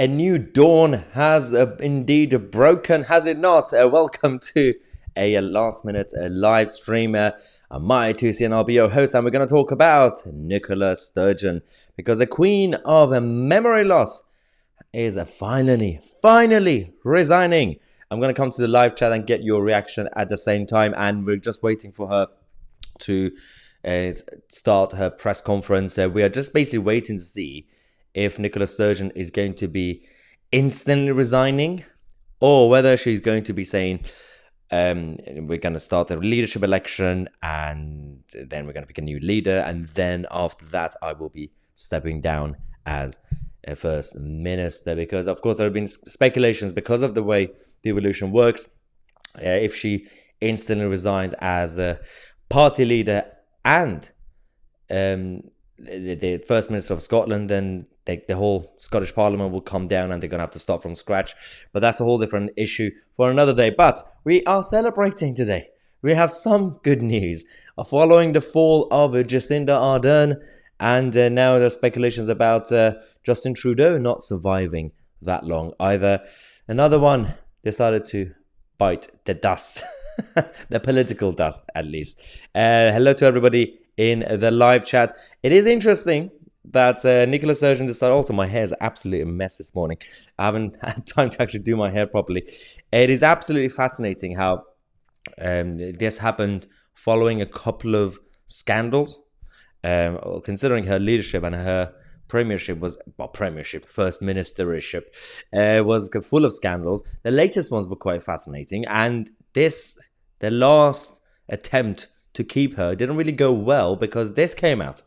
A new dawn has indeed broken, has it not? Welcome to a last minute live stream. My 2C and I'll be your host, and we're going to talk about Nicola Sturgeon, because the queen of memory loss is finally resigning. I'm going to come to the live chat and get your reaction at the same time, and we're just waiting for her to start her press conference. We are just basically waiting to see if Nicola Sturgeon is going to be instantly resigning, or whether she's going to be saying, we're going to start a leadership election and then we're going to pick a new leader, and then after that I will be stepping down as a first minister. Because of course there have been speculations, because of the way the evolution works, if she instantly resigns as a party leader and the First Minister of Scotland, then the whole Scottish Parliament will come down and they're going to have to start from scratch. But that's a whole different issue for another day. But we are celebrating today. We have some good news. Following the fall of Jacinda Ardern, and now there's speculations about Justin Trudeau not surviving that long either. Another one decided to bite the dust, the political dust at least. Hello to everybody in the live chat. It is interesting that Nicola Sturgeon decided. Also, my hair is absolutely a mess this morning. I haven't had time to actually do my hair properly. It is absolutely fascinating how this happened following a couple of scandals. Considering her leadership and her premiership was, first ministership, was full of scandals. The latest ones were quite fascinating, and the last attempt to keep her didn't really go well, because this came out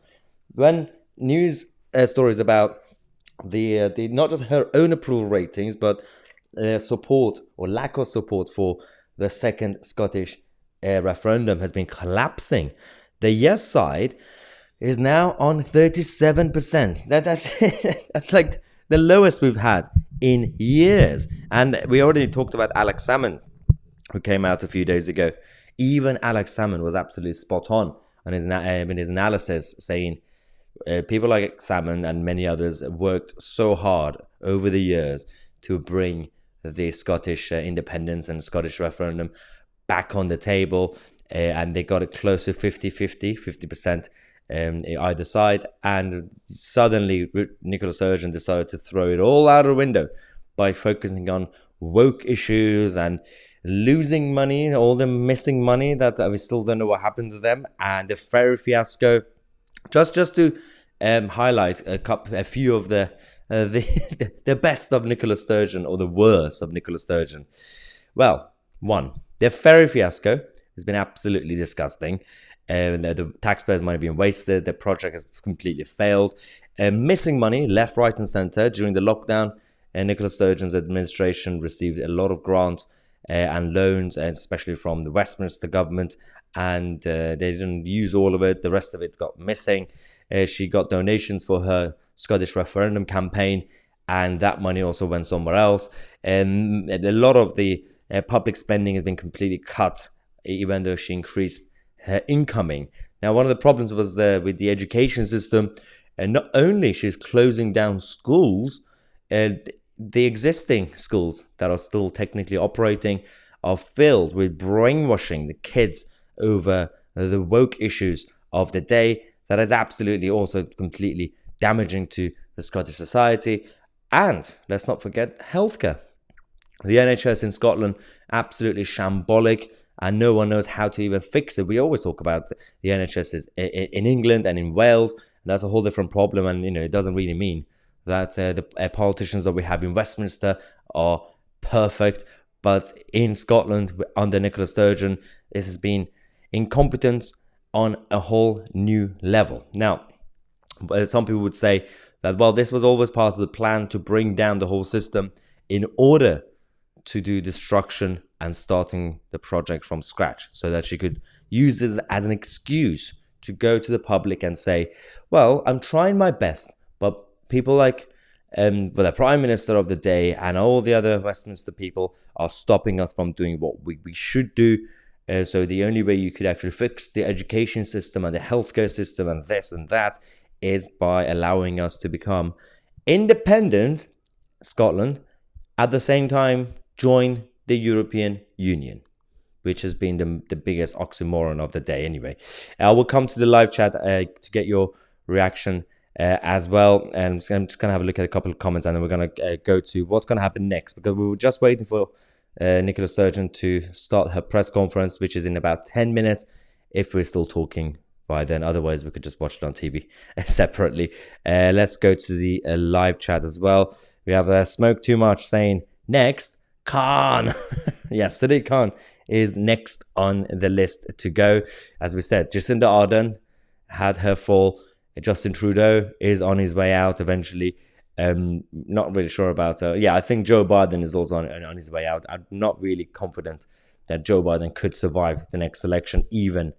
when news stories about the not just her own approval ratings, but support or lack of support for the second Scottish referendum has been collapsing. The yes side is now on 37%. That's like the lowest we've had in years. And we already talked about Alex Salmond, who came out a few days ago. Even Alex Salmond was absolutely spot on in his analysis, saying people like Salmond and many others worked so hard over the years to bring the Scottish independence and Scottish referendum back on the table, and they got it close to 50% either side. And suddenly Nicola Sturgeon decided to throw it all out of the window by focusing on woke issues and losing money, all the missing money that we still don't know what happened to them, and the ferry fiasco. Just to highlight a few of the best of Nicola Sturgeon, or the worst of Nicola Sturgeon. Well, one, the ferry fiasco has been absolutely disgusting. The taxpayers' money being wasted. The project has completely failed. Missing money left, right, and centre during the lockdown. Nicola Sturgeon's administration received a lot of grants and loans, and especially from the Westminster government, and they didn't use all of it. The rest of it got missing. She got donations for her Scottish referendum campaign, and that money also went somewhere else. And a lot of the public spending has been completely cut, even though she increased her incoming. Now, one of the problems was with the education system, and not only she's closing down schools, the existing schools that are still technically operating are filled with brainwashing the kids over the woke issues of the day. That is absolutely also completely damaging to the Scottish society. And let's not forget healthcare. The NHS in Scotland, absolutely shambolic, and no one knows how to even fix it. We always talk about the NHS is in England and in Wales, and that's a whole different problem. And it doesn't really mean that the politicians that we have in Westminster are perfect. But in Scotland, under Nicola Sturgeon, this has been incompetence on a whole new level. Now, some people would say that, well, this was always part of the plan to bring down the whole system in order to do destruction and starting the project from scratch, so that she could use this as an excuse to go to the public and say, well, I'm trying my best, but people like the Prime Minister of the day and all the other Westminster people are stopping us from doing what we should do. So the only way you could actually fix the education system and the healthcare system and this and that is by allowing us to become independent Scotland, at the same time join the European Union, which has been the biggest oxymoron of the day anyway. I will come to the live chat to get your reaction as well. And I'm just going to have a look at a couple of comments, and then we're going to go to what's going to happen next, because we were just waiting for Nicola Sturgeon to start her press conference, which is in about 10 minutes, if we're still talking by then. Otherwise, we could just watch it on TV separately. Let's go to the live chat as well. We have Smoke Too Much saying, next, Khan. Yes, Sadiq Khan is next on the list to go. As we said, Jacinda Ardern had her fall. Justin Trudeau is on his way out eventually. Not really sure about I think Joe Biden is also on his way out. I'm not really confident that Joe Biden could survive the next election, even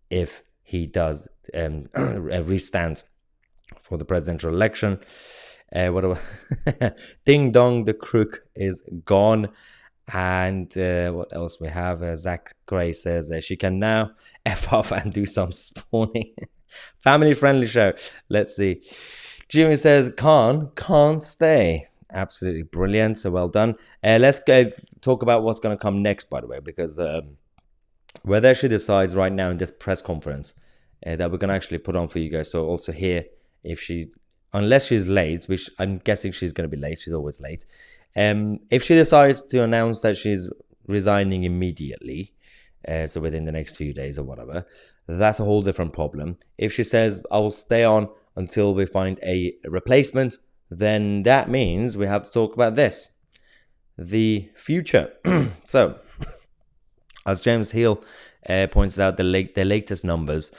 if he does restand for the presidential election. Ding Dong the Crook is gone. And what else we have? Zach Gray says she can now F off and do some spawning. Family friendly show. Let's see. Jimmy says Khan can't stay. Absolutely brilliant. So well done. Let's go talk about what's going to come next, by the way, because whether she decides right now in this press conference that we're going to actually put on for you guys. So also here, unless she's late, which I'm guessing she's going to be late. She's always late. If she decides to announce that she's resigning immediately, so within the next few days or whatever, that's a whole different problem. If she says, I will stay on until we find a replacement, then that means we have to talk about this. The future. So, as James Heal points out, the latest numbers,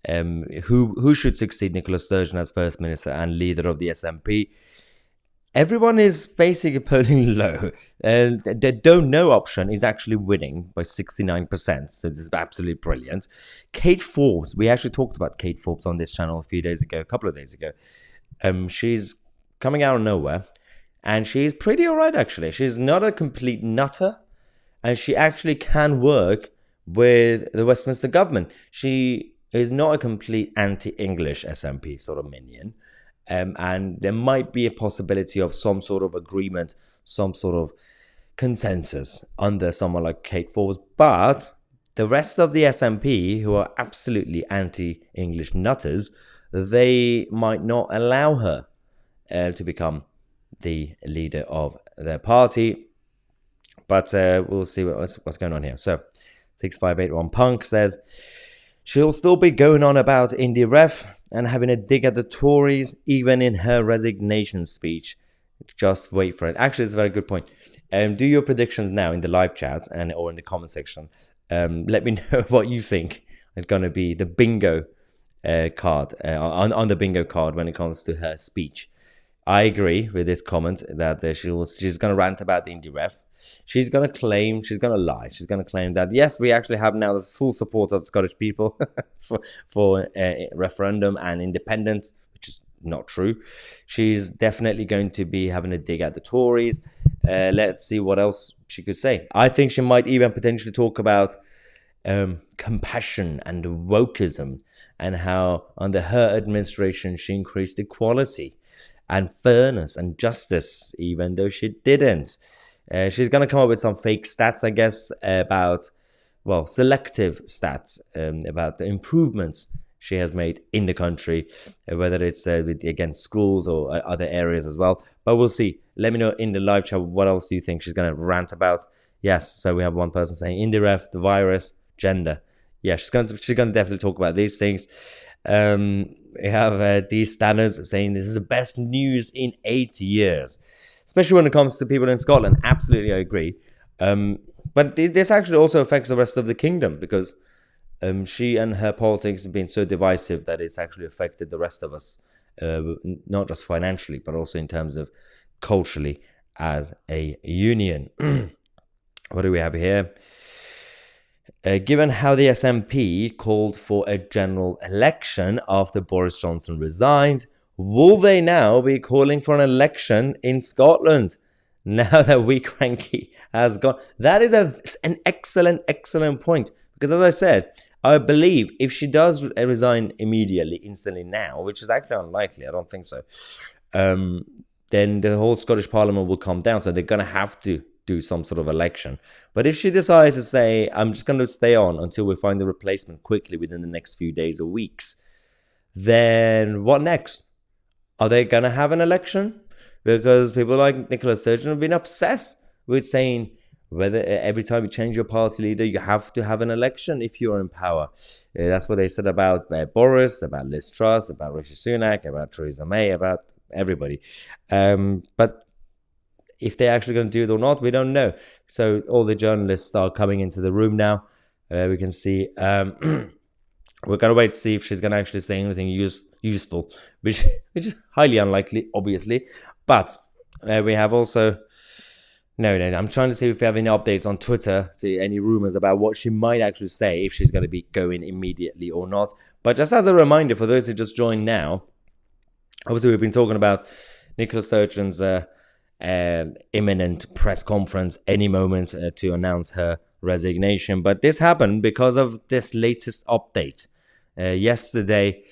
who should succeed Nicola Sturgeon as First Minister and leader of the SNP? Everyone is basically polling low. The don't know option is actually winning by 69%. So this is absolutely brilliant. Kate Forbes, we actually talked about Kate Forbes on this channel a couple of days ago. She's coming out of nowhere, and she's pretty alright actually. She's not a complete nutter, and she actually can work with the Westminster government. She is not a complete anti-English SNP sort of minion. And there might be a possibility of some sort of agreement, some sort of consensus under someone like Kate Forbes. But the rest of the SNP, who are absolutely anti-English nutters, they might not allow her to become the leader of their party. But we'll see what's going on here. So 6581 Punk says she'll still be going on about Indie Ref and having a dig at the Tories, even in her resignation speech. Just wait for it. Actually, it's a very good point. Do your predictions now in the live chat or in the comment section. Let me know what you think is going to be the bingo card on the bingo card when it comes to her speech. I agree with this comment that she's going to rant about the Indie Ref. She's going to claim, she's going to lie. She's going to claim that, yes, we actually have now the full support of the Scottish people for referendum and independence, which is not true. She's definitely going to be having a dig at the Tories. Let's see what else she could say. I think she might even potentially talk about compassion and wokeism, and how under her administration she increased equality and fairness and justice, even though she didn't. She's going to come up with some fake stats, I guess, about, selective stats about the improvements she has made in the country, whether it's against schools or other areas as well. But we'll see. Let me know in the live chat what else do you think she's going to rant about. Yes, so we have one person saying Indie Ref, the virus, gender. Yeah, she's going to definitely talk about these things. We have D Stanners saying this is the best news in 8 years, especially when it comes to people in Scotland. Absolutely, I agree. But this actually also affects the rest of the kingdom, because she and her politics have been so divisive that it's actually affected the rest of us, not just financially, but also in terms of culturally as a union. What do we have here? Given how the SNP called for a general election after Boris Johnson resigned, will they now be calling for an election in Scotland now that Weak Cranky has gone? That is an excellent point. Because as I said, I believe if she does resign instantly now, which is actually unlikely, I don't think so, then the whole Scottish Parliament will come down. So they're going to have to do some sort of election. But if she decides to say, I'm just going to stay on until we find the replacement quickly within the next few days or weeks, then what next? Are they going to have an election? Because people like Nicola Sturgeon have been obsessed with saying whether every time you change your party leader, you have to have an election if you're in power. That's what they said about Boris, about Liz Truss, about Rishi Sunak, about Theresa May, about everybody. But if they're actually going to do it or not, we don't know. So all the journalists are coming into the room now. We can see. We're going to wait to see if she's going to actually say anything useful, which is highly unlikely, obviously. But we have also... No, I'm trying to see if we have any updates on Twitter, to any rumors about what she might actually say, if she's going to be going immediately or not. But just as a reminder for those who just joined now, obviously we've been talking about Nicola Sturgeon's imminent press conference any moment to announce her resignation. But this happened because of this latest update. Yesterday,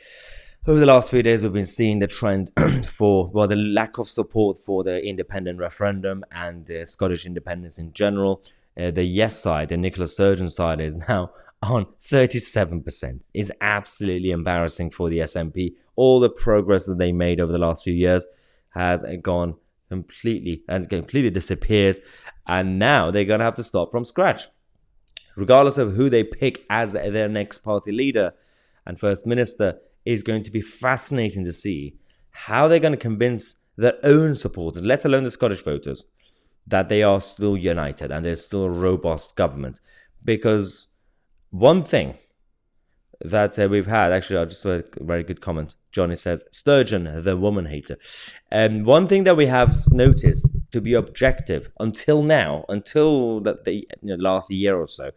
over the last few days, we've been seeing the trend for, the lack of support for the independent referendum and Scottish independence in general. The yes side, the Nicola Sturgeon side, is now on 37%. It's absolutely embarrassing for the SNP. All the progress that they made over the last few years has gone completely disappeared. And now they're going to have to start from scratch. Regardless of who they pick as their next party leader and First Minister, is going to be fascinating to see how they're going to convince their own supporters, let alone the Scottish voters, that they are still united and there's still a robust government. Because one thing that we've had, actually, I just read a very good comment. Johnny says, Sturgeon, the woman hater. And one thing that we have noticed, to be objective, until now, until the last year or so,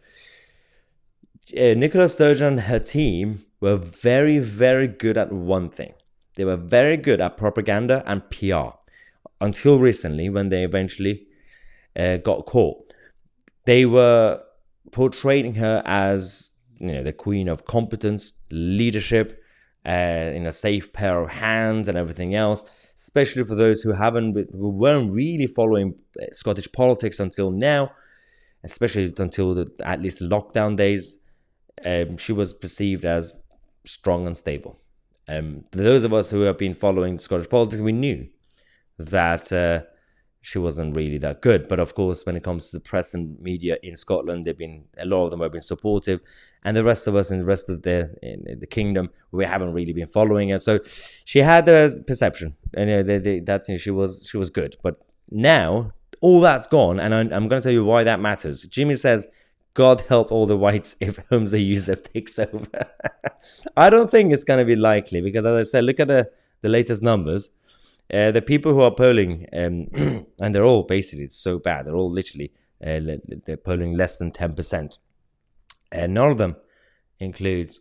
Nicola Sturgeon and her team were very, very good at one thing. They were very good at propaganda and PR. Until recently, when they eventually got caught. They were portraying her as, the queen of competence, leadership, in a safe pair of hands and everything else, especially for those who weren't really following Scottish politics until now, especially until at least the lockdown days. She was perceived as strong and stable. Those of us who have been following Scottish politics, we knew that she wasn't really that good. But of course, when it comes to the press and media in Scotland, a lot of them have been supportive, and the rest of us in the rest of the kingdom, we haven't really been following her. So she had a perception, and that she was good. But now all that's gone, and I'm going to tell you why that matters. Jimmy says, God help all the whites if Humza Yousaf takes over. I don't think it's going to be likely because, as I said, look at the latest numbers. The people who are polling, and they're all basically so bad. They're all literally they're polling less than 10%. And none of them includes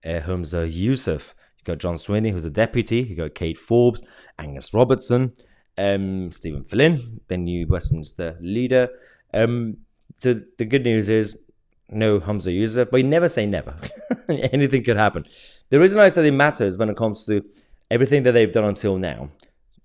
Humza Yousaf. You got John Swinney, who's a deputy. You got Kate Forbes, Angus Robertson, Stephen Flynn, the new Westminster leader. So the good news is no Humza Yousaf, but you never say never. Anything could happen. The reason I said it matters when it comes to everything that they've done until now,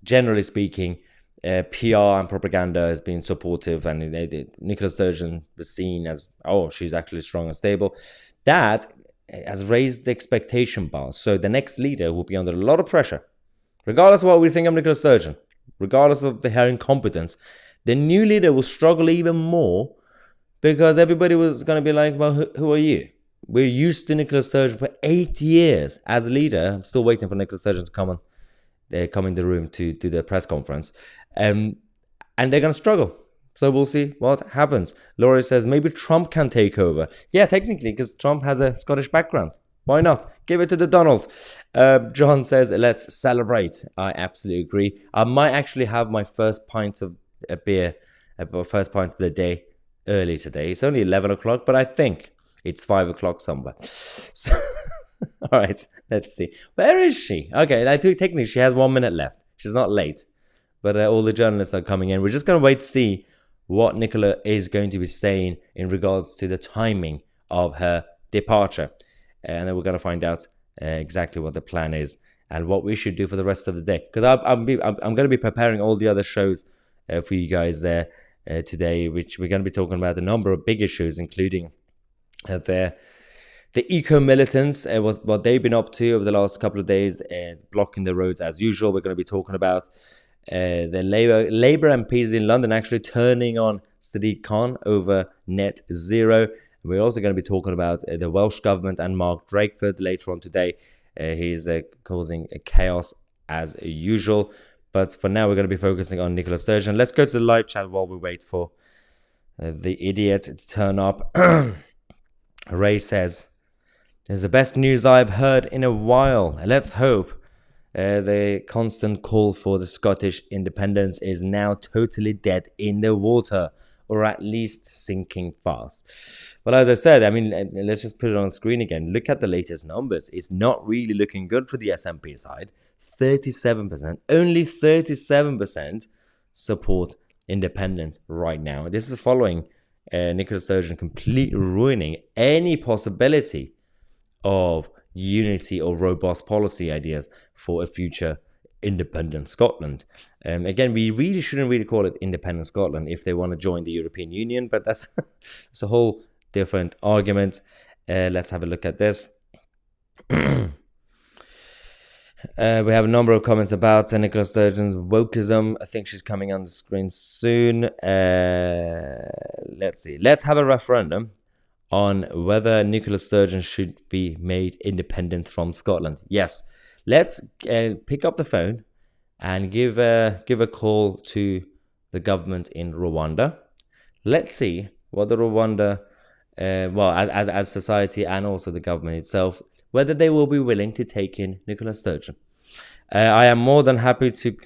generally speaking, PR and propaganda has been supportive, and Nicola Sturgeon was seen as, she's actually strong and stable. That has raised the expectation bar. So the next leader will be under a lot of pressure, regardless of what we think of Nicola Sturgeon, regardless of her incompetence. The new leader will struggle even more, because everybody was going to be like, well, who are you? We're used to Nicola Sturgeon for 8 years as a leader. I'm still waiting for Nicola Sturgeon to come in the room to do the press conference. And they're going to struggle. So we'll see what happens. Laurie says, maybe Trump can take over. Yeah, technically, because Trump has a Scottish background. Why not? Give it to the Donald. John says, let's celebrate. I absolutely agree. I might actually have my first pint of a beer, first pint of the day, early today. It's only 11 o'clock, but I think it's 5 o'clock somewhere. So, all right, let's see. Where is she? Okay, I do technically she has 1 minute left. She's not late, but all the journalists are coming in. We're just going to wait to see what Nicola is going to be saying in regards to the timing of her departure. And then we're going to find out exactly what the plan is and what we should do for the rest of the day. Because I'm going to be preparing all the other shows for you guys there today, which we're going to be talking about a number of big issues, including the eco-militants, what they've been up to over the last couple of days, blocking the roads as usual. We're going to be talking about the Labour MPs in London actually turning on Sadiq Khan over net zero. We're also going to be talking about the Welsh government and Mark Drakeford later on today. He's causing chaos as usual. But for now, we're going to be focusing on Nicola Sturgeon. Let's go to the live chat while we wait for the idiot to turn up. Ray says, "It's the best news I've heard in a while. Let's hope the constant call for the Scottish independence is now totally dead in the water, or at least sinking fast." Well, as I said, I mean, let's just put it on the screen again. Look at the latest numbers. It's not really looking good for the SNP side. 37%, only 37% support independent right now. This is following Nicola Sturgeon completely ruining any possibility of unity or robust policy ideas for a future independent Scotland. Again, we really shouldn't really call it independent Scotland if they want to join the European Union, but that's a whole different argument. Let's have a look at this. We have a number of comments about Nicola Sturgeon's wokeism. I think she's coming on the screen soon. Let's see. Let's have a referendum on whether Nicola Sturgeon should be made independent from Scotland. Yes. Let's pick up the phone and give a call to the government in Rwanda. Let's see what the Rwanda, as society and also the government itself, whether they will be willing to take in Nicola Sturgeon. I am more than happy to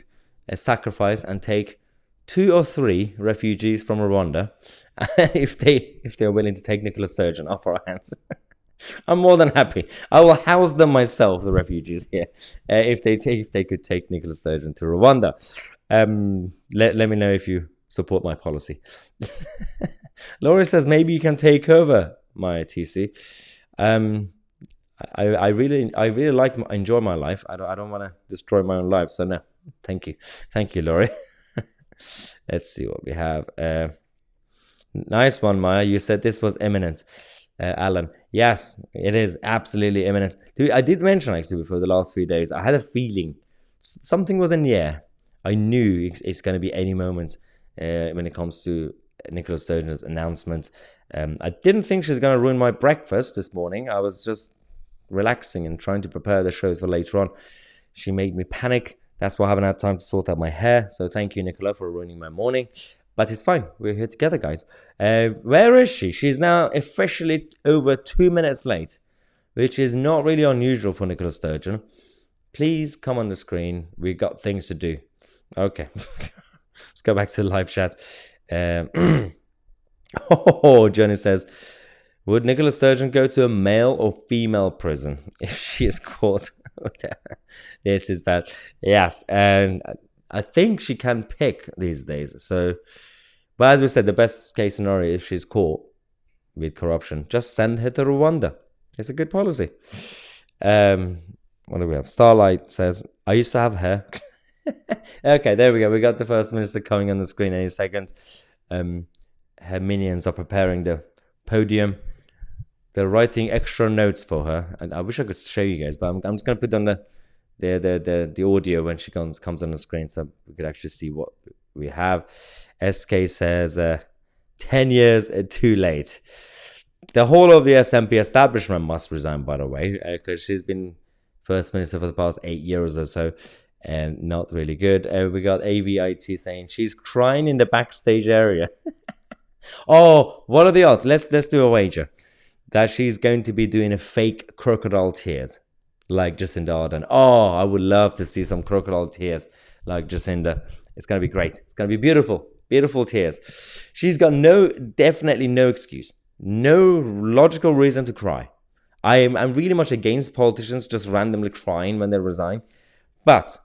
sacrifice and take 2 or 3 refugees from Rwanda if they're willing to take Nicola Sturgeon off our hands. I'm more than happy. I will house them myself, the refugees here, if they could take Nicola Sturgeon to Rwanda. Let me know if you support my policy. Laura says maybe you can take over my TC. I really enjoy my life. I don't want to destroy my own life. So no, thank you, Laurie. Let's see what we have. Nice one, Maya. You said this was imminent. Alan, yes, it is absolutely imminent. Dude, I did mention actually before the last few days, I had a feeling something was in the air. I knew it's going to be any moment when it comes to Nicola Sturgeon's announcement. I didn't think she was going to ruin my breakfast this morning. I was just relaxing and trying to prepare the shows for later on. She made me panic. That's why I haven't had time to sort out my hair. So thank you, Nicola, for ruining my morning. But it's fine. We're here together, guys. Where is she? She's now officially over 2 minutes late, which is not really unusual for Nicola Sturgeon. Please come on the screen. We've got things to do. Okay. Let's go back to the live chat. Johnny says, would Nicola Sturgeon go to a male or female prison if she is caught? This is bad. Yes, and I think she can pick these days. So, but as we said, the best case scenario, if she's caught with corruption, just send her to Rwanda. It's a good policy. What do we have? Starlight says, I used to have hair. Okay, there we go. We got the First Minister coming on the screen any second. Her minions are preparing the podium. They're writing extra notes for her. And I wish I could show you guys, but I'm just going to put on the audio when she comes on the screen so we could actually see what we have. SK says 10 years too late. The whole of the SNP establishment must resign, by the way, because she's been First Minister for the past 8 years or so, and not really good. We got AVIT saying she's crying in the backstage area. Oh, what are the odds? Let's do a wager that she's going to be doing a fake crocodile tears like Jacinda Ardern. Oh, I would love to see some crocodile tears like Jacinda. It's going to be great. It's going to be beautiful. Beautiful tears. She's got definitely no excuse. No logical reason to cry. I'm really much against politicians just randomly crying when they resign. But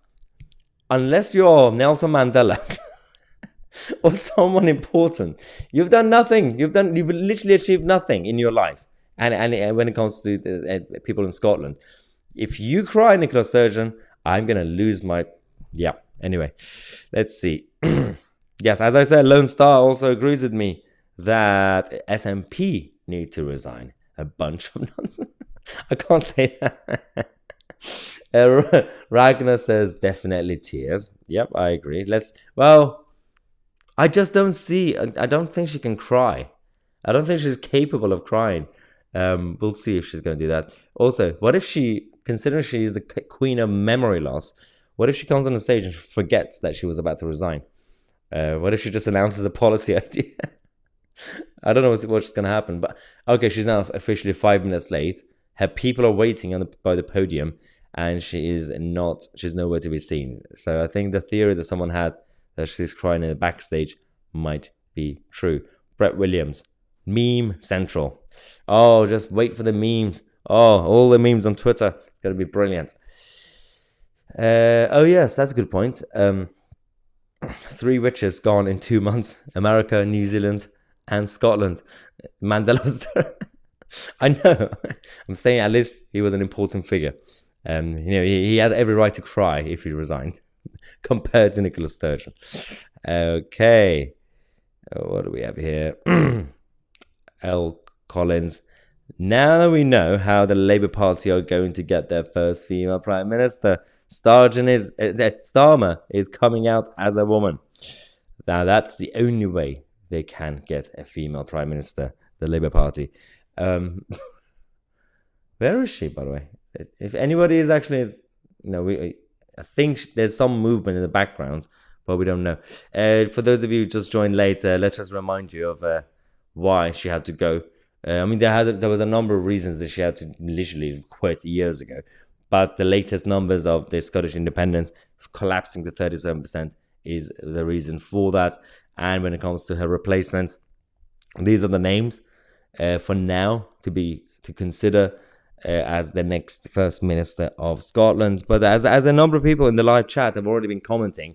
unless you're Nelson Mandela or someone important, you've done nothing. You've literally achieved nothing in your life. And when it comes to people in Scotland, if you cry, Nicola Sturgeon, I'm going to lose my... Yeah, anyway, let's see. Yes, as I said, Lone Star also agrees with me that SMP need to resign. A bunch of nonsense. I can't say that. Ragnar says definitely tears. Yep, I agree. Well, I just don't see. I don't think she can cry. I don't think she's capable of crying. We'll see if she's going to do that. Also, what if she, considering she is the queen of memory loss, what if she comes on the stage and forgets that she was about to resign? What if she just announces a policy idea? I don't know what's going to happen. But okay, she's now officially 5 minutes late. Her people are waiting by the podium, and she's nowhere to be seen. So I think the theory that someone had that she's crying in the backstage might be true. Brett Williams, meme central. Oh, just wait for the memes. Oh, all the memes on Twitter. It's going to be brilliant. Oh, yes, that's a good point. 3 witches gone in 2 months. America, New Zealand, and Scotland. Mandela's... I know. I'm saying at least he was an important figure. He had every right to cry if he resigned, compared to Nicola Sturgeon. Okay. What do we have here? L. Collins. Now that we know how the Labour Party are going to get their first female Prime Minister, Starmer is coming out as a woman. Now that's the only way they can get a female Prime Minister, the Labour Party. Where is she, by the way? If anybody is actually, I think there's some movement in the background, but we don't know. For those of you who just joined later, let's just remind you of why she had to go. There was a number of reasons that she had to literally quit years ago, but the latest numbers of the Scottish Independent collapsing to 37% is the reason for that. And when it comes to her replacements, these are the names for now to consider as the next First Minister of Scotland. But as a number of people in the live chat have already been commenting,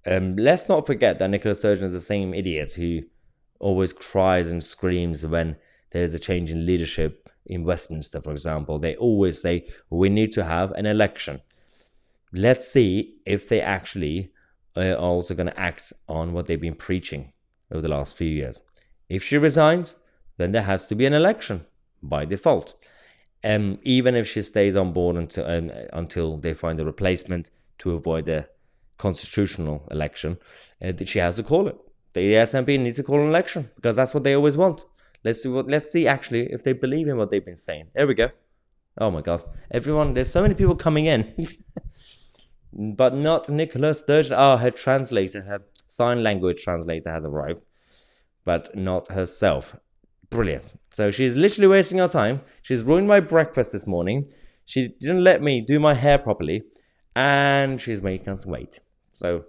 let's not forget that Nicola Sturgeon is the same idiot who always cries and screams when there's a change in leadership in Westminster, for example. They always say, we need to have an election. Let's see if they actually are also going to act on what they've been preaching over the last few years. If she resigns, then there has to be an election by default. Even if she stays on board until they find a replacement to avoid the constitutional election, she has to call it. The SNP need to call an election because that's what they always want. Let's see actually if they believe in what they've been saying. There we go. Oh my God, everyone! There's so many people coming in, but not Nicola Sturgeon. Oh, her sign language translator has arrived, but not herself. Brilliant. So she's literally wasting our time. She's ruined my breakfast this morning. She didn't let me do my hair properly, and she's making us wait. So,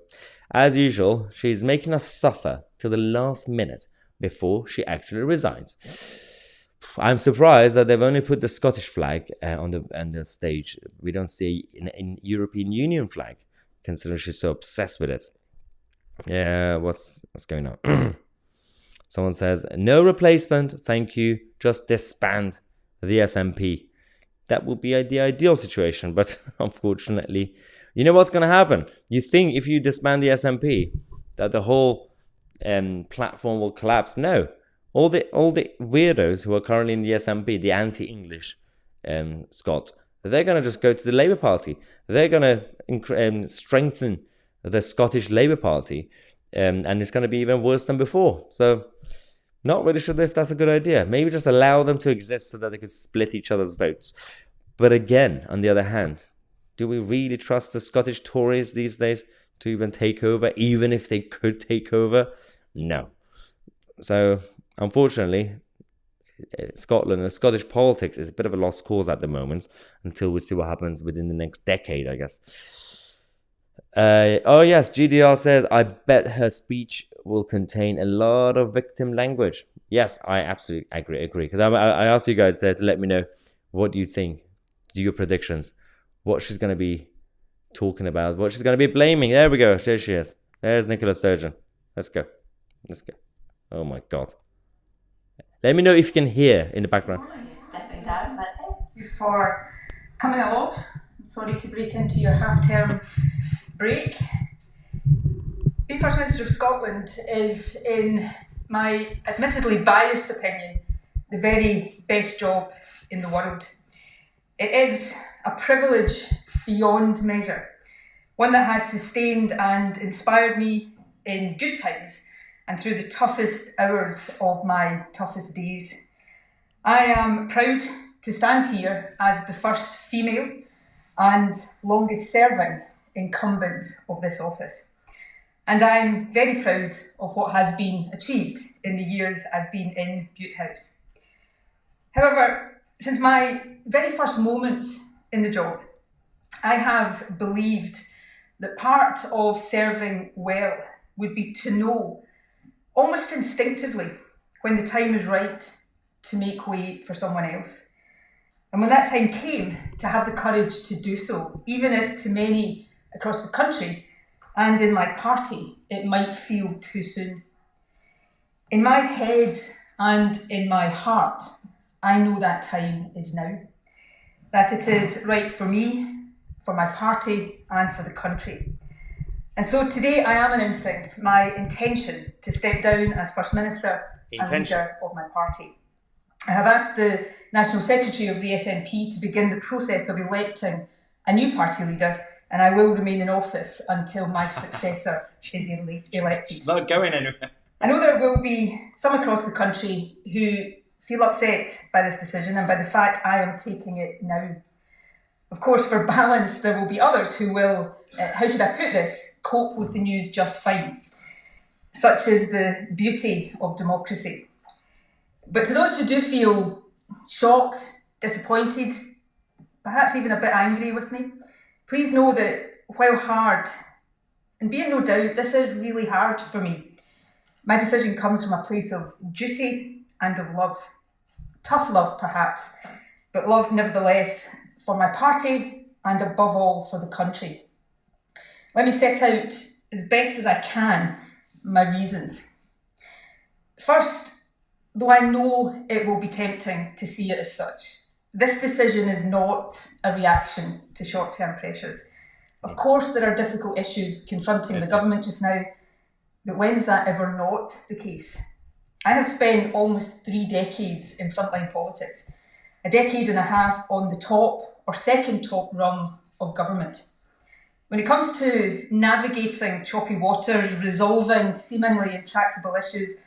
as usual, she's making us suffer till the last minute before she actually resigns. I'm surprised that they've only put the Scottish flag on the stage. We don't see an European Union flag, considering she's so obsessed with it. Yeah, what's going on? Someone says, no replacement, thank you, just disband the SNP. That would be the ideal situation, but unfortunately, you know what's going to happen? You think if you disband the SNP, that the whole platform will collapse? No. All the weirdos who are currently in the SNP, the anti-English Scots, they're going to just go to the Labour Party. They're going to strengthen the Scottish Labour Party, and it's going to be even worse than before. So, not really sure if that's a good idea. Maybe just allow them to exist so that they could split each other's votes. But again, on the other hand, do we really trust the Scottish Tories these days to even take over, even if they could take over? No. So, unfortunately, Scotland and Scottish politics is a bit of a lost cause at the moment until we see what happens within the next decade, I guess. Oh yes, GDR says, I bet her speech will contain a lot of victim language. Yes, I absolutely agree. Because I asked you guys there to let me know what do you think. Do your predictions. What she's going to be talking about. What she's going to be blaming. There we go. There she is. There's Nicola Sturgeon. Let's go. Oh my God. Let me know if you can hear in the background. Stepping down, Messi, before coming along I'm sorry to break into your half-term break. Being First Minister of Scotland is, in my admittedly biased opinion, the very best job in the world. It is a privilege beyond measure, one that has sustained and inspired me in good times and through the toughest hours of my toughest days. I am proud to stand here as the first female and longest serving incumbent of this office. And I'm very proud of what has been achieved in the years I've been in Bute House. However, since my very first moments in the job, I have believed that part of serving well would be to know, almost instinctively, when the time is right to make way for someone else. And when that time came, to have the courage to do so, even if to many across the country and in my party, it might feel too soon. In my head and in my heart, I know that time is now. That it is right for me, for my party, and for the country. And so today I am announcing my intention to step down as First Minister and leader of my party. I have asked the National Secretary of the SNP to begin the process of electing a new party leader, and I will remain in office until my successor is elected. It's not going anywhere. I know there will be some across the country who feel upset by this decision and by the fact I am taking it now. Of course, for balance, there will be others who will, how should I put this, cope with the news just fine. Such is the beauty of democracy. But to those who do feel shocked, disappointed, perhaps even a bit angry with me, please know that while hard, and be in no doubt, this is really hard for me, my decision comes from a place of duty and of love. Tough love, perhaps, but love nevertheless for my party and above all for the country. Let me set out as best as I can my reasons. First, though I know it will be tempting to see it as such, this decision is not a reaction to short-term pressures. Of course, there are difficult issues confronting the government just now, but when is that ever not the case? I have spent almost 3 decades in frontline politics, a decade and a half on the top or second top rung of government. When it comes to navigating choppy waters, resolving seemingly intractable issues,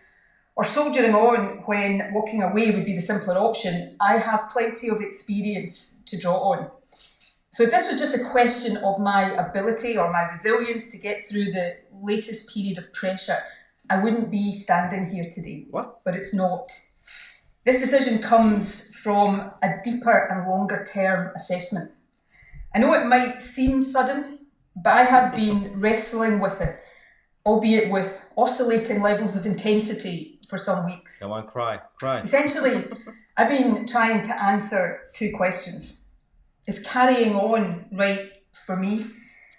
or soldiering on when walking away would be the simpler option, I have plenty of experience to draw on. So if this was just a question of my ability or my resilience to get through the latest period of pressure, I wouldn't be standing here today. What? But it's not. This decision comes from a deeper and longer term assessment. I know it might seem sudden, but I have been wrestling with it, albeit with oscillating levels of intensity for some weeks. Come on, cry. Essentially, I've been trying to answer 2 questions. Is carrying on right for me?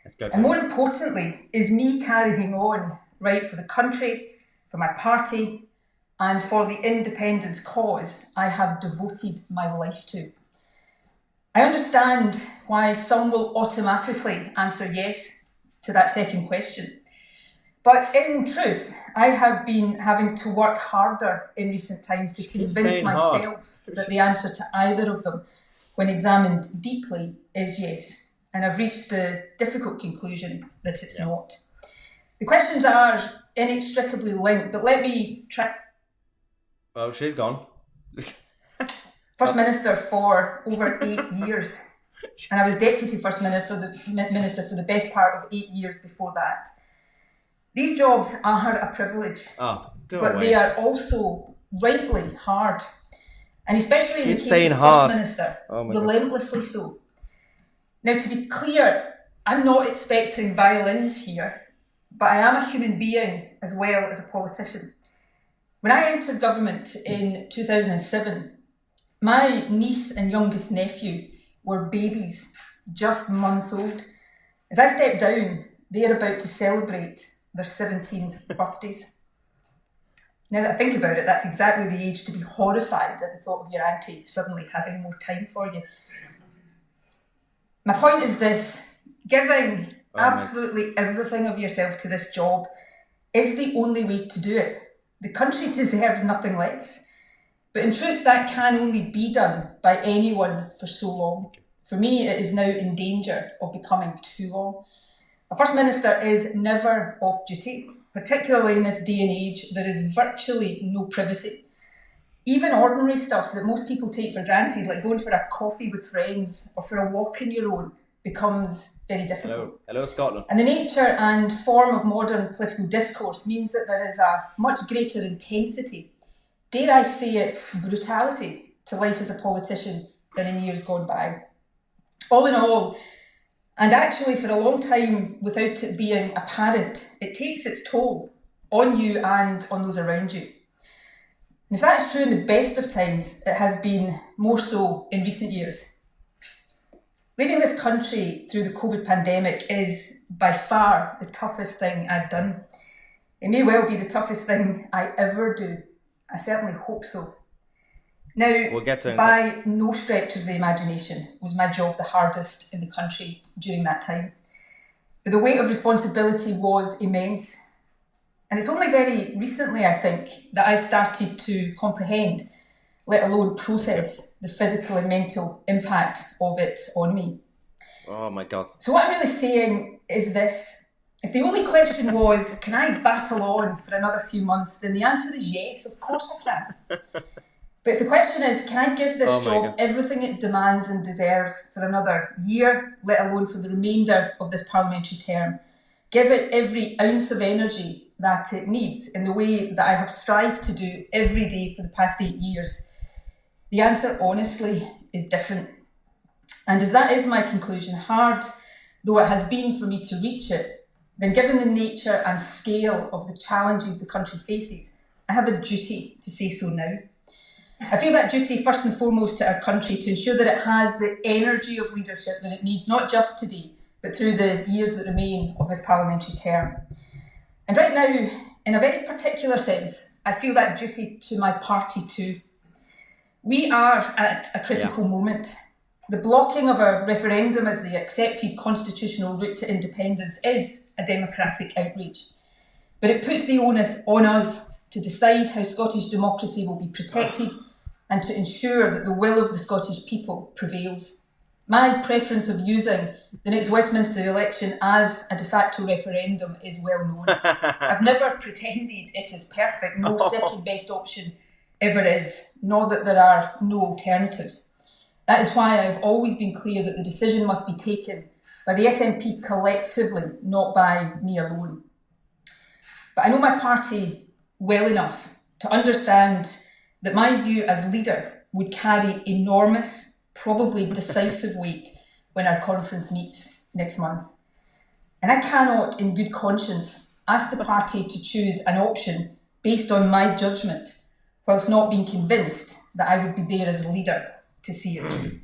Let's go. And more importantly, is me carrying on right for the country, for my party, and for the independence cause I have devoted my life to? I understand why some will automatically answer yes to that second question. But in truth, I have been having to work harder in recent times to convince myself that the answer to either of them, when examined deeply, is yes. And I've reached the difficult conclusion that it's not. The questions are inextricably linked, but let me try. Well, she's gone. First Minister for over 8 years. And I was Deputy First Minister for the best part of 8 years before that. These jobs are a privilege, but they are also rightly hard. And especially in the case of First Minister, relentlessly so. Now, to be clear, I'm not expecting violins here, but I am a human being as well as a politician. When I entered government in 2007, my niece and youngest nephew were babies, just months old. As I stepped down, they are about to celebrate their 17th birthdays. Now that I think about it, that's exactly the age to be horrified at the thought of your auntie suddenly having more time for you. My point is this: giving absolutely everything of yourself to this job is the only way to do it. The country deserves nothing less. But in truth, that can only be done by anyone for so long. For me, it is now in danger of becoming too long. A First Minister is never off duty, particularly in this day and age. There is virtually no privacy. Even ordinary stuff that most people take for granted, like going for a coffee with friends or for a walk on your own, becomes very difficult. Hello, Scotland. And the nature and form of modern political discourse means that there is a much greater intensity, dare I say it, brutality to life as a politician than in years gone by. All in all, and actually for a long time without it being apparent, it takes its toll on you and on those around you. And if that's true in the best of times, it has been more so in recent years. Leading this country through the COVID pandemic is by far the toughest thing I've done. It may well be the toughest thing I ever do. I certainly hope so. Now, we'll get to it by no stretch of the imagination was my job the hardest in the country during that time. But the weight of responsibility was immense. And it's only very recently, I think, that I've started to comprehend, let alone process, the physical and mental impact of it on me. Oh my God. So what I'm really saying is this: if the only question was, can I battle on for another few months, then the answer is yes, of course I can. But if the question is, can I give this job everything it demands and deserves for another year, let alone for the remainder of this parliamentary term, give it every ounce of energy that it needs in the way that I have strived to do every day for the past 8 years, the answer honestly is different. And as that is my conclusion, hard though it has been for me to reach it, then given the nature and scale of the challenges the country faces, I have a duty to say so now. I feel that duty first and foremost to our country to ensure that it has the energy of leadership that it needs, not just today, but through the years that remain of this parliamentary term. And right now, in a very particular sense, I feel that duty to my party too. We are at a critical moment. The blocking of a referendum as the accepted constitutional route to independence is a democratic outrage. But it puts the onus on us to decide how Scottish democracy will be protected and to ensure that the will of the Scottish people prevails. My preference of using the next Westminster election as a de facto referendum is well known. I've never pretended it is perfect, no second best option ever is, nor that there are no alternatives. That is why I've always been clear that the decision must be taken by the SNP collectively, not by me alone. But I know my party well enough to understand that my view as leader would carry enormous, probably decisive weight when our conference meets next month. And I cannot, in good conscience, ask the party to choose an option based on my judgment, whilst not being convinced that I would be there as a leader to see it through.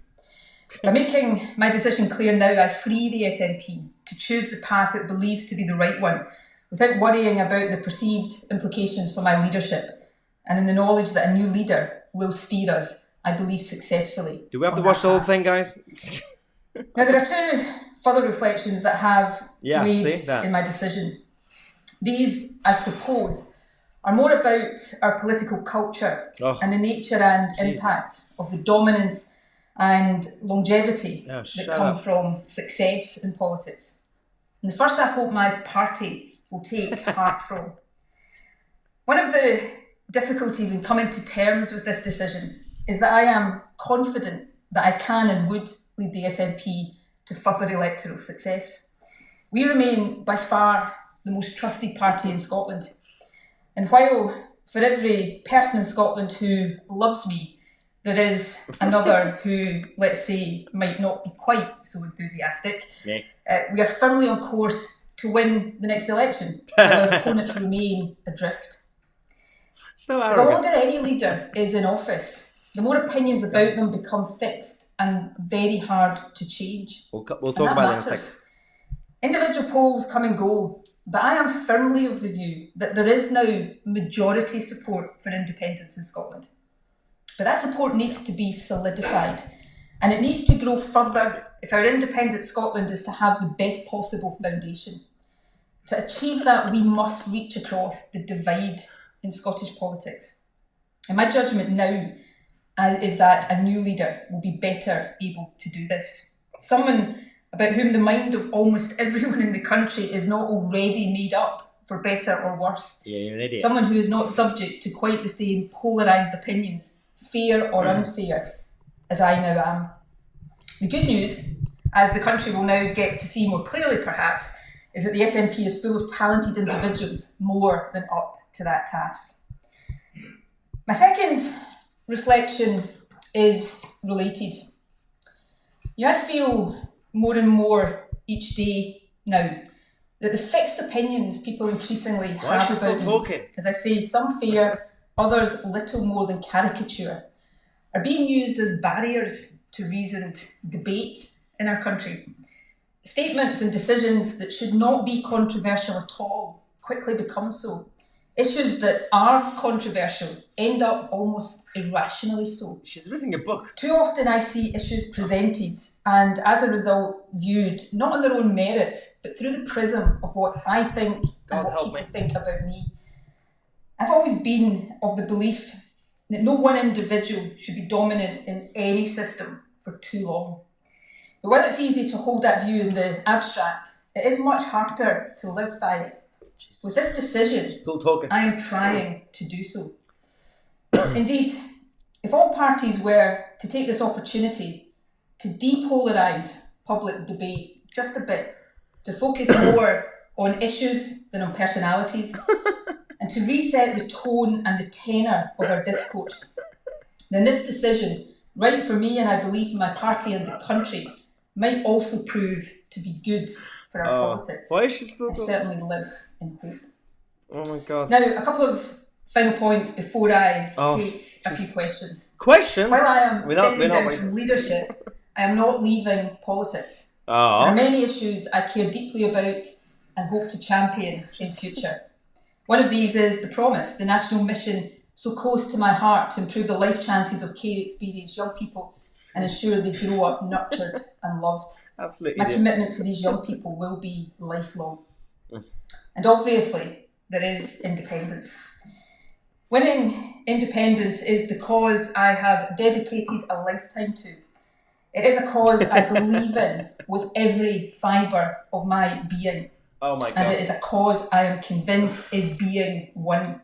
By making my decision clear now, I free the SNP to choose the path it believes to be the right one, without worrying about the perceived implications for my leadership, and in the knowledge that a new leader will steer us, I believe, successfully. Do we have to watch the whole thing, guys? Now, there are two further reflections that have weighed in my decision. These, I suppose, are more about our political culture and the nature and impact of the dominance and longevity that come from success in politics. And the first, I hope my party will take heart from. One of the difficulties in coming to terms with this decision is that I am confident that I can and would lead the SNP to further electoral success. We remain by far the most trusted party in Scotland. And while for every person in Scotland who loves me, there is another who, let's say, might not be quite so enthusiastic, we are firmly on course to win the next election, while our opponents remain adrift. So the longer any leader is in office, the more opinions about them become fixed and very hard to change. We'll talk about that in a second. Individual polls come and go, but I am firmly of the view that there is now majority support for independence in Scotland. But that support needs to be solidified, And it needs to grow further if our independent Scotland is to have the best possible foundation. To achieve that, we must reach across the divide in Scottish politics. And my judgment now is that a new leader will be better able to do this. Someone about whom the mind of almost everyone in the country is not already made up, for better or worse. Yeah, you're an idiot. Someone who is not subject to quite the same polarised opinions, fair or unfair, as I now am. The good news, as the country will now get to see more clearly perhaps, is that the SNP is full of talented individuals more than up to that task. My second reflection is related. I feel more and more each day now that the fixed opinions people increasingly have about me, as I say, some fair, others little more than caricature, are being used as barriers to reasoned debate in our country. Statements and decisions that should not be controversial at all quickly become so. Issues that are controversial end up almost irrationally so. She's written a book. Too often I see issues presented and as a result viewed not on their own merits, but through the prism of what I think and what people think about me. I've always been of the belief that no one individual should be dominant in any system for too long. But while it's easy to hold that view in the abstract, it is much harder to live by it. With this decision, I am trying to do so. Indeed, if all parties were to take this opportunity to depolarise public debate just a bit, to focus more on issues than on personalities, and to reset the tone and the tenor of our discourse, then this decision, right for me and I believe for my party and the country, might also prove to be good for our politics. Why is she still I certainly live in hope. Oh my God. Now, a couple of final points before I take a few questions. Questions? While I am stepping down from leadership, I am not leaving politics. There are many issues I care deeply about and hope to champion in future. One of these is the Promise, the national mission so close to my heart to improve the life chances of care experienced young people and ensure they grow up nurtured and loved. Absolutely. My commitment to these young people will be lifelong. And obviously, there is independence. Winning independence is the cause I have dedicated a lifetime to. It is a cause I believe in with every fibre of my being. Oh my God. And it is a cause I am convinced is being won.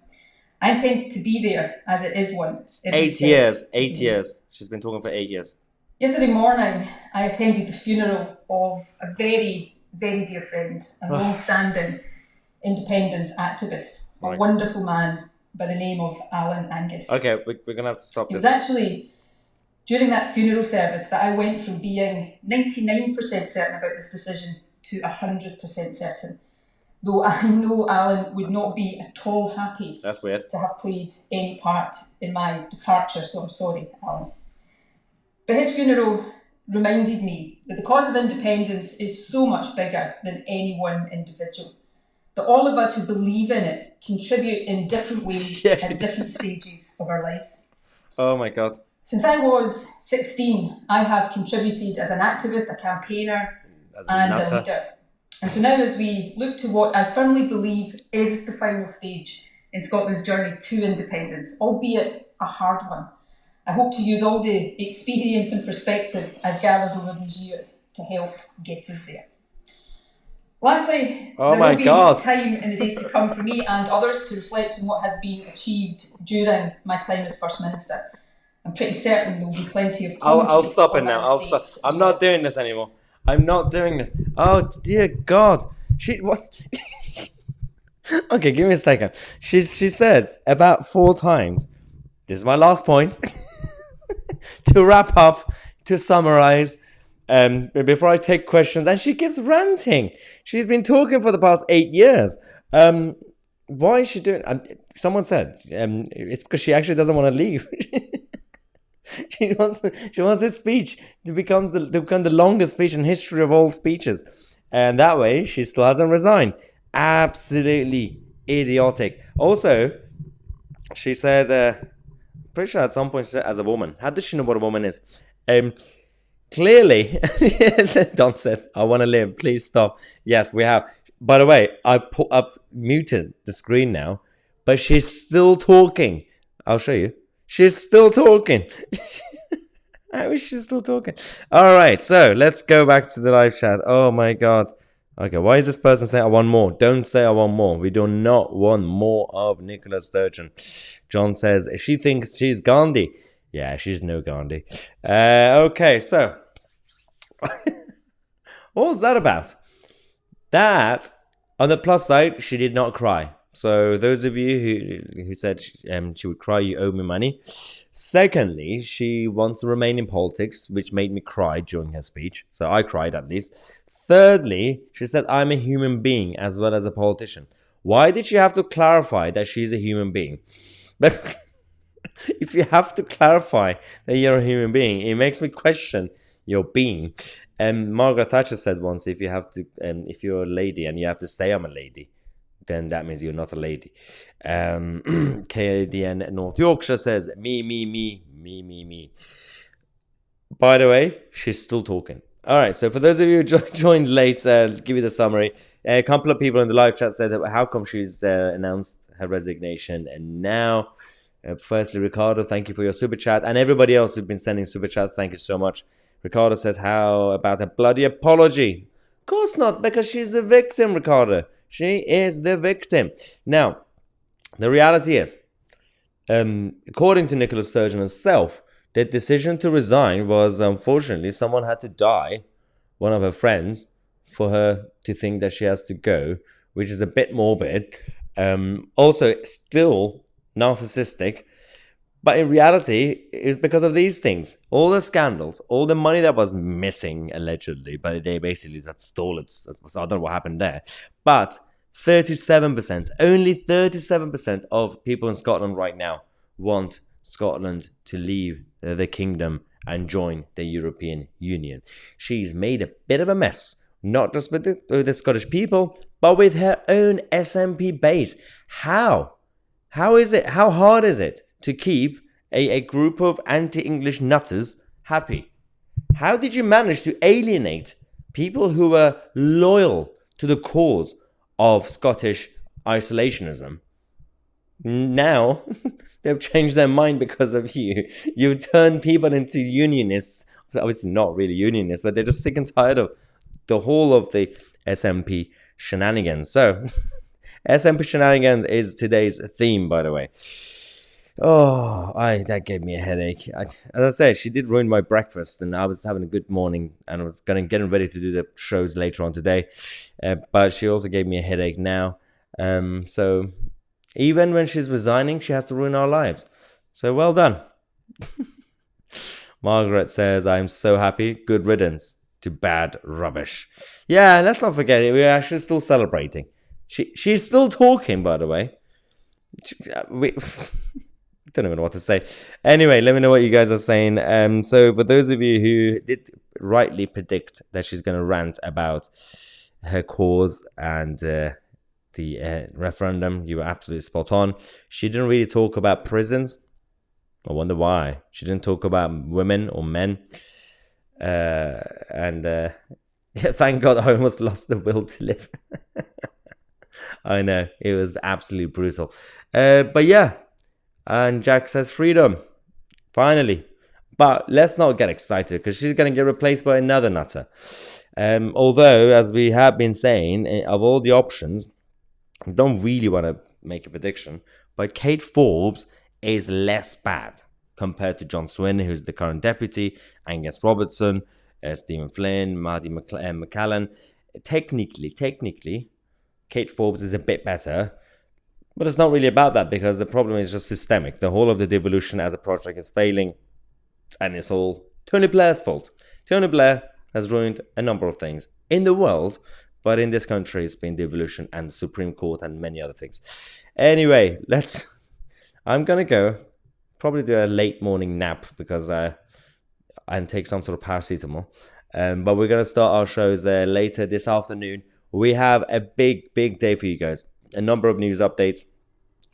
I intend to be there as it is won. 8 years. 8 years. She's been talking for 8 years. Yesterday morning, I attended the funeral of a very, very dear friend and long-standing independence activist, a wonderful man by the name of Alan Angus. Okay, we're going to have to stop this. It was actually during that funeral service that I went from being 99% certain about this decision to 100% certain. Though I know Alan would not be at all happy That's weird. to have played any part in my departure, so I'm sorry, Alan. But his funeral reminded me that the cause of independence is so much bigger than any one individual. That all of us who believe in it contribute in different ways at different stages of our lives. Oh my God. Since I was 16, I have contributed as an activist, a campaigner, and a leader. And so now as we look to what I firmly believe is the final stage in Scotland's journey to independence, albeit a hard one, I hope to use all the experience and perspective I've gathered over these years to help get us there. Lastly, there will be time in the days to come for me and others to reflect on what has been achieved during my time as First Minister. I'm pretty certain there will be plenty of I'll stop it now. I'll stop. I'm not doing this anymore. I'm not doing this. Oh dear God. What? Okay, give me a second. She said about 4 times. This is my last point. To wrap up, to summarize, before I take questions, and she keeps ranting. She's been talking for the past 8 years. Why is she doing? Someone said it's because she actually doesn't want to leave. She wants this speech to become the longest speech in history of all speeches, and that way she still hasn't resigned. Absolutely idiotic. Also, she said, pretty sure at some point she said, as a woman. How does she know what a woman is? Clearly, Don said, I want to live. Please stop. Yes, we have. By the way, I've muted the screen now, but she's still talking. I'll show you. She's still talking. How is she still talking? All right, so let's go back to the live chat. Oh my God. Okay, why is this person saying I want more? Don't say I want more. We do not want more of Nicola Sturgeon. John says she thinks she's Gandhi. Yeah, she's no Gandhi. Okay, so what was that about? That, on the plus side, she did not cry. So those of you who said she would cry, you owe me money. Secondly, she wants to remain in politics, which made me cry during her speech. So I cried at least. Thirdly, she said I'm a human being as well as a politician. Why did she have to clarify that she's a human being? But if you have to clarify that you're a human being, it makes me question your being. And Margaret Thatcher said once, if you're a lady and you have to say I'm a lady, then that means you're not a lady. KADN North Yorkshire says, me. By the way, she's still talking. All right, so for those of you who joined late, I'll give you the summary. A couple of people in the live chat said, how come she's announced her resignation? And now, firstly, Ricardo, thank you for your super chat. And everybody else who's been sending super chats, thank you so much. Ricardo says, how about a bloody apology? Of course not, because she's the victim, Ricardo. She is the victim. Now, the reality is, according to Nicola Sturgeon herself, the decision to resign was, unfortunately, someone had to die, one of her friends, for her to think that she has to go, which is a bit morbid. Also, still narcissistic. But in reality, it's because of these things. All the scandals, all the money that was missing, allegedly, but they basically that stole it. So I don't know what happened there. But 37%, only 37% of people in Scotland right now want Scotland to leave the kingdom and join the European Union. She's made a bit of a mess, not just with the Scottish people, but with her own SNP base. How? How is it? How hard is it to keep a group of anti-English nutters happy? How did you manage to alienate people who were loyal to the cause of Scottish isolationism? Now, they've changed their mind because of you. You've turned people into unionists. Obviously not really unionists, but they're just sick and tired of the whole of the SNP shenanigans. So, SNP shenanigans is today's theme, by the way. Oh, that gave me a headache. As I said, she did ruin my breakfast, and I was having a good morning, and I was getting ready to do the shows later on today. But she also gave me a headache now. So even when she's resigning, she has to ruin our lives. So well done. Margaret says, I'm so happy. Good riddance to bad rubbish. Yeah, let's not forget it. We're actually still celebrating. She's still talking, by the way. I don't even know what to say. Anyway, let me know what you guys are saying. So for those of you who did rightly predict that she's going to rant about her cause and the referendum, you were absolutely spot on. She didn't really talk about prisons. I wonder why. She didn't talk about women or men. Yeah, thank God I almost lost the will to live. I know, it was absolutely brutal. But yeah. And Jack says freedom. Finally. But let's not get excited because she's going to get replaced by another nutter. Although, as we have been saying, of all the options, I don't really want to make a prediction, but Kate Forbes is less bad compared to John Swynn, who's the current deputy, Angus Robertson, Stephen Flynn, Marty McCallan. Technically, Kate Forbes is a bit better. But it's not really about that because the problem is just systemic. The whole of the devolution as a project is failing, and it's all Tony Blair's fault. Tony Blair has ruined a number of things in the world, but in this country it's been devolution and the Supreme Court and many other things. Anyway, I'm going to go probably do a late morning nap because and take some sort of paracetamol. But we're going to start our shows later this afternoon. We have a big day for you guys. A number of news updates.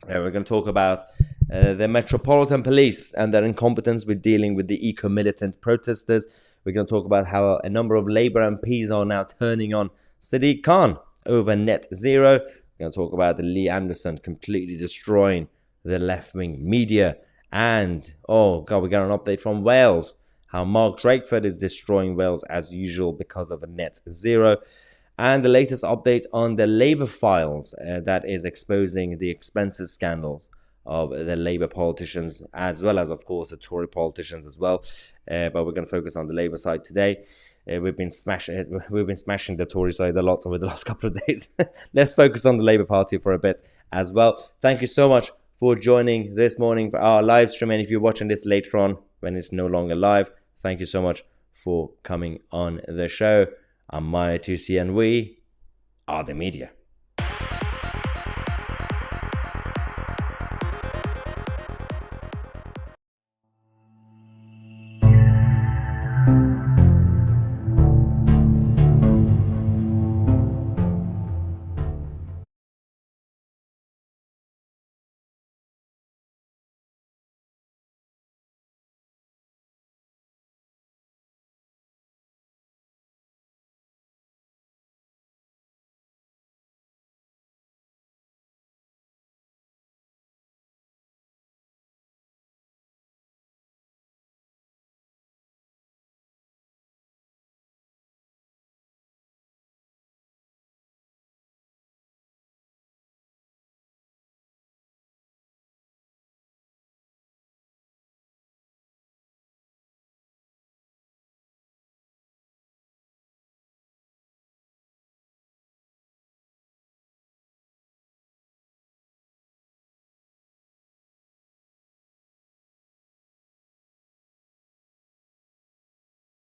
We're going to talk about the Metropolitan Police and their incompetence with dealing with the eco-militant protesters. We're going to talk about how a number of Labour MPs are now turning on Sadiq Khan over net zero. We're going to talk about Lee Anderson completely destroying the left-wing media. And, oh God, we got an update from Wales, how Mark Drakeford is destroying Wales as usual because of a net zero. And the latest update on the Labour files that is exposing the expenses scandal of the Labour politicians, as well as, of course, the Tory politicians as well. But we're going to focus on the Labour side today. We've been smashing the Tory side a lot over the last couple of days. Let's focus on the Labour Party for a bit as well. Thank you so much for joining this morning for our live stream. And if you're watching this later on when it's no longer live, thank you so much for coming on the show. I'm Mahyar 2C and we are the media.